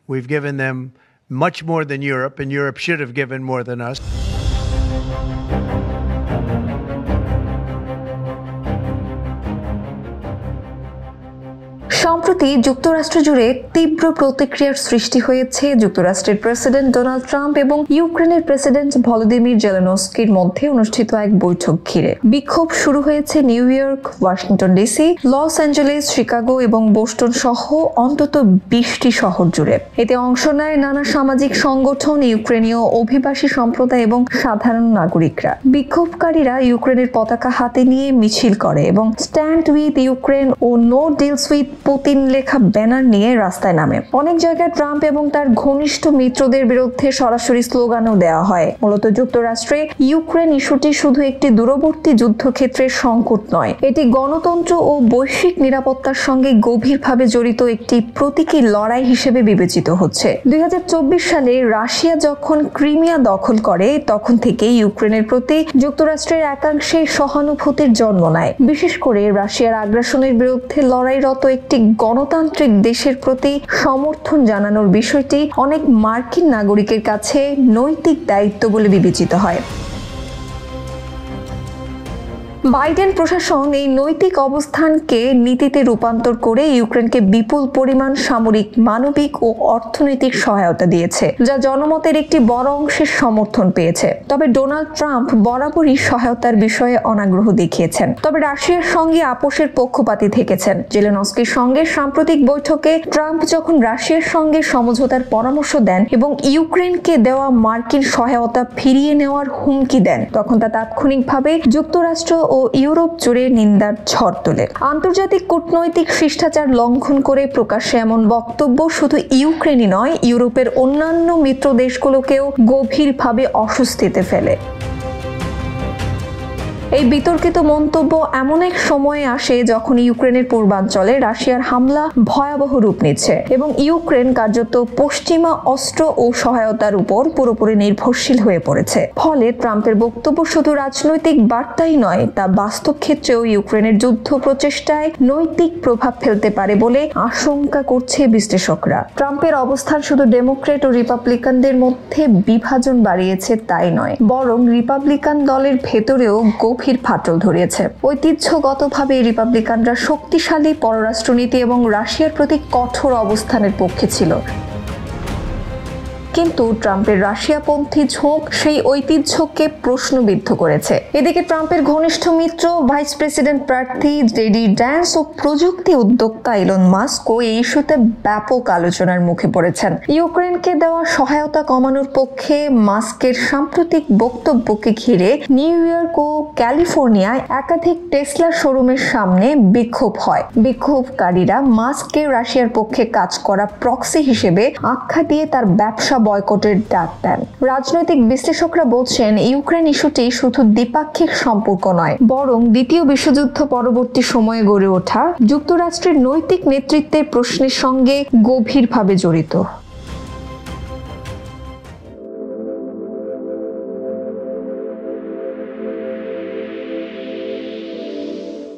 We've given them much more than Europe, and Europe should have given more than us. সম্প্রতি যুক্তরাষ্ট্র জুড়ে তীব্র প্রতিক্রিয়ার সৃষ্টি হয়েছে যুক্তরাষ্ট্রের প্রেসিডেন্ট ডোনাল্ড ট্রাম্প এবং ইউক্রেনের প্রেসিডেন্ট ভলোদিমির জেলেনস্কির মধ্যে অনুষ্ঠিত এক বৈঠক ঘিরে। বিক্ষোভ শুরু হয়েছে new York, Washington DC, Los Angeles, Chicago এবং বোস্টন সহ অন্তত 20টি শহর জুড়ে। এতে অংশ নেয় নানা সামাজিক সংগঠন, ইউক্রেনীয় অভিবাসী সম্প্রদায় এবং সাধারণ নাগরিকরা। বিক্ষোভকারীরা ইউক্রেনের পতাকা হাতে নিয়ে মিছিল করে এবং স্ট্যান্ড উইথ ইউক্রেন ও নো ডিলস উইথ পুতিন লেখা ব্যানার নিয়ে রাস্তায় নামে। অনেক জায়গায় ট্রাম্প এবং তার ঘনিষ্ঠ মিত্রদের বিরুদ্ধে সরাসরি স্লোগানও দেওয়া হয়। মূলত যুক্তরাষ্ট্রে ইউক্রেন ইস্যুটি শুধু একটি দূরবর্তী যুদ্ধক্ষেত্রের সংকট নয়, এটি গণতন্ত্র ও বৈশ্বিক নিরাপত্তার সঙ্গে গভীরভাবে জড়িত একটি প্রতীকী লড়াই হিসেবে বিবেচিত হচ্ছে। 2024 সালে রাশিয়া যখন ক্রিমিয়া দখল করে, তখন থেকে ইউক্রেনের প্রতি যুক্তরাষ্ট্রের একাংশে সহানুভূতির জন্ম নেয়। বিশেষ করে রাশিয়ার আগ্রাসনের বিরুদ্ধে লড়াইরত একটি গণতান্ত্রিক দেশের প্রতি সমর্থন জানানোর বিষয়টি অনেক মার্কিন নাগরিকের কাছে নৈতিক দায়িত্ব বলে বিবেচিত হয়। বাইডেন প্রশাসন এই নৈতিক অবস্থানকে নীতিতে রূপান্তর করে ইউক্রেনকে বিপুল পরিমাণ সামরিক, মানবিক ও অর্থনৈতিক সহায়তা দিয়েছে, যা জনমতের একটি বড় অংশের সমর্থন পেয়েছে। তবে ডোনাল্ড ট্রাম্প বরাবরই সহায়তার বিষয়ে অনাগ্রহ দেখিয়েছেন, তবে রাশিয়ার সঙ্গে আপোষের পক্ষপাতী থেকেছেন। জেলেনস্কির সঙ্গে সাম্প্রতিক বৈঠকে ট্রাম্প যখন রাশিয়ার সঙ্গে সমঝোতার পরামর্শ দেন এবং ইউক্রেনকে দেওয়া মার্কিন সহায়তা ফিরিয়ে নেওয়ার হুমকি দেন, তখন তা তাৎক্ষণিকভাবে যুক্তরাষ্ট্র ও ইউরোপ জুড়ে নিন্দার ঝড় তোলে। আন্তর্জাতিক কূটনৈতিক শিষ্টাচার লঙ্ঘন করে প্রকাশ্যে এমন বক্তব্য শুধু ইউক্রেনই নয়, ইউরোপের অন্যান্য মিত্র দেশগুলোকেও গভীরভাবে অস্বস্তিতে ফেলে। এই বিতর্কিত মন্তব্য এমন এক সময়ে আসে যখন ইউক্রেনের পূর্বাঞ্চলে রাশিয়ার হামলা ভয়াবহ রূপ নিচ্ছে এবং ইউক্রেন কার্যত পশ্চিমা অস্ত্র ও সহায়তার উপর পুরোপুরি নির্ভরশীল হয়ে পড়েছে। ফলে ট্রাম্পের বক্তব্য শুধু রাজনৈতিক বার্তাই নয়, তা বাস্তব ক্ষেত্রেও ইউক্রেনের যুদ্ধ প্রচেষ্টায় নৈতিক প্রভাব ফেলতে পারে বলে আশঙ্কা করছে বিশ্লেষকরা। ট্রাম্পের অবস্থান শুধু ডেমোক্রেট ও রিপাবলিকানদের মধ্যে বিভাজন বাড়িয়েছে তাই নয়, বরং রিপাবলিকান দলের ভেতরেও গভীর ফাটল ধরিয়েছে। ঐতিহ্যগতভাবে রিপাবলিকানরা শক্তিশালী পররাষ্ট্রনীতি এবং রাশিয়ার প্রতি কঠোর অবস্থানের পক্ষে ছিল, কিন্তু ট্রাম্পের রাশিয়াপন্থী ঝোঁক সেই ঐতিহ্যকে প্রশ্নবিদ্ধ করেছে। এদিকে ট্রাম্পের ঘনিষ্ঠ মিত্র, ভাইস প্রেসিডেন্ট প্রার্থী জেডি ভ্যান্স ও প্রযুক্তি উদ্যোক্তা ইলন মাস্কও এই ইস্যুতে ব্যাপক আলোচনার মুখে পড়েছেন। ইউক্রেনকে দেওয়া সহায়তা কমানোর পক্ষে মাস্কের সাম্প্রতিক বক্তব্যকে ঘিরে নিউ ইয়র্ক ও ক্যালিফোর্নিয়ায় একাধিক টেসলা শোরুমের সামনে বিক্ষোভ হয়। বিক্ষোভকারীরা মাস্ককে রাশিয়ার পক্ষে কাজ করা প্রক্সি হিসেবে আখ্যা দিয়ে তার ব্যবসা বয়কটের ডাক দেন। রাজনৈতিক বিশ্লেষকরা বলছেন, ইউক্রেন ইস্যুটি শুধু দ্বিপাক্ষিক সম্পর্ক নয়, বরং দ্বিতীয় বিশ্বযুদ্ধ পরবর্তী সময়ে গড়ে ওঠা যুক্তরাষ্ট্রের নৈতিক নেতৃত্বের প্রশ্নের সঙ্গে গভীরভাবে জড়িত।